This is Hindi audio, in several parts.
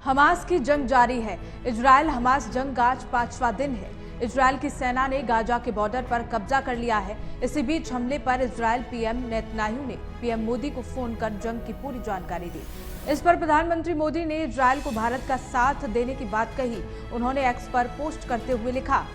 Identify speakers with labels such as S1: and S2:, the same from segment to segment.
S1: हमास की जंग जारी है। इजरायल हमास जंग आज 5वां दिन है। इजरायल की सेना ने गाजा के बॉर्डर पर कब्जा कर लिया है। इसी बीच हमले पर इजरायल पीएम नेतन्याहू ने पीएम मोदी को फोन कर जंग की पूरी जानकारी दी। इस पर प्रधानमंत्री मोदी ने इजरायल को भारत का साथ देने की बात कही। उन्होंने एक्स पर पोस्ट करते हुए लिखा,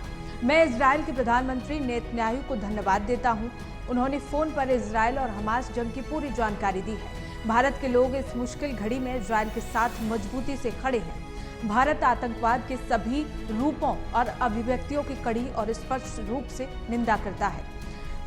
S1: मैं इजरायल के प्रधानमंत्री नेतन्याहू को धन्यवाद देता हूं। उन्होंने फोन पर इजरायल और हमास जंग की पूरी जानकारी दी है। भारत के लोग इस मुश्किल घड़ी में इजरायल के साथ मजबूती से खड़े हैं। भारत आतंकवाद के सभी रूपों और अभिव्यक्तियों की कड़ी और स्पष्ट रूप से निंदा करता है।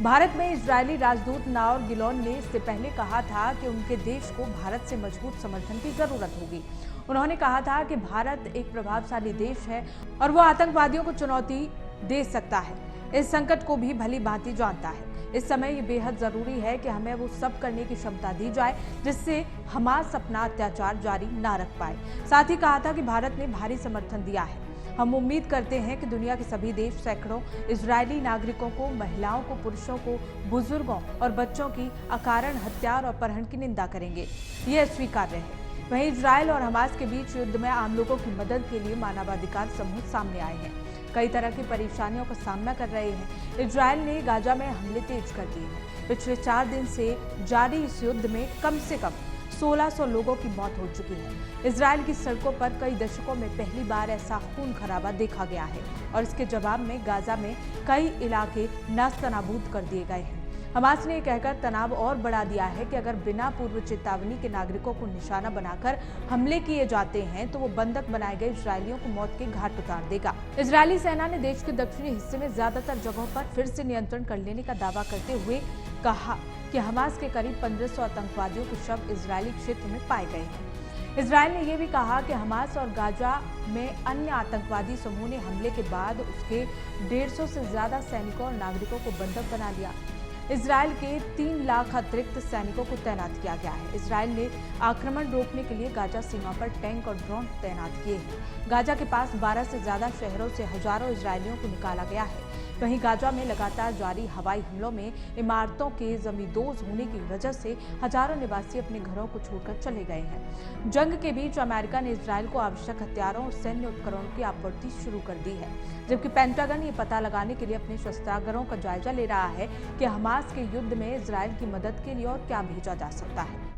S1: भारत में इजरायली राजदूत नाओर गिलोन ने इससे पहले कहा था कि उनके देश को भारत से मजबूत समर्थन की जरूरत होगी। उन्होंने कहा था कि भारत एक प्रभावशाली देश है और वो आतंकवादियों को चुनौती दे सकता है। इस संकट को भी भली भांति जानता है। इस समय ये बेहद जरूरी है कि हमें वो सब करने की क्षमता दी जाए जिससे हमास अपना अत्याचार जारी ना रख पाए। साथ ही कहा था कि भारत ने भारी समर्थन दिया है। हम उम्मीद करते हैं कि दुनिया के सभी देश सैकड़ों इजरायली नागरिकों को, महिलाओं को, पुरुषों को, बुजुर्गों और बच्चों की अकारण हत्या और अपहरण की निंदा करेंगे। ये अस्वीकार्य है। वहीं इजरायल और हमास के बीच युद्ध में आम लोगों की मदद के लिए मानवाधिकार समूह सामने आए हैं। कई तरह की परेशानियों का सामना कर रहे हैं। इजरायल ने गाजा में हमले तेज कर दिए हैं। पिछले 4 दिन से जारी इस युद्ध में कम से कम 1600 लोगों की मौत हो चुकी है। इजरायल की सड़कों पर कई दशकों में पहली बार ऐसा खून खराबा देखा गया है और इसके जवाब में गाजा में कई इलाके नस्तनाबूद कर दिए गए हैं। हमास ने कहकर तनाव और बढ़ा दिया है कि अगर बिना पूर्व चेतावनी के नागरिकों को निशाना बनाकर हमले किए जाते हैं तो वो बंधक बनाए गए इजरायलियों को मौत के घाट उतार देगा। इजरायली सेना ने देश के दक्षिणी हिस्से में ज्यादातर जगहों पर फिर से नियंत्रण कर लेने का दावा करते हुए कहा कि हमास के करीब 1500 आतंकवादियों के शव इजरायली क्षेत्र में पाए गए हैं। इजरायल ने यह भी कहा कि हमास और गाजा में अन्य आतंकवादी समूह ने हमले के बाद उसके 150 से ज्यादा सैनिकों और नागरिकों को बंधक बना लिया। इजरायल के 3 लाख अतिरिक्त सैनिकों को तैनात किया गया है। इजरायल ने आक्रमण रोकने के लिए गाजा सीमा पर टैंक और ड्रोन तैनात किए हैं। गाजा के पास 12 से ज्यादा शहरों से हजारों इजरायलियों को निकाला गया है। वहीं गाजा में लगातार जारी हवाई हमलों में इमारतों के जमींदोज होने की वजह से हजारों निवासी अपने घरों को छोड़कर चले गए हैं। जंग के बीच अमेरिका ने इजरायल को आवश्यक हथियारों और सैन्य उपकरणों की आपूर्ति शुरू कर दी है, जबकि पेंटागन ये पता लगाने के लिए अपने शस्त्रागारों का जायजा ले रहा है कि हमास के युद्ध में इजरायल की मदद के लिए और क्या भेजा जा सकता है।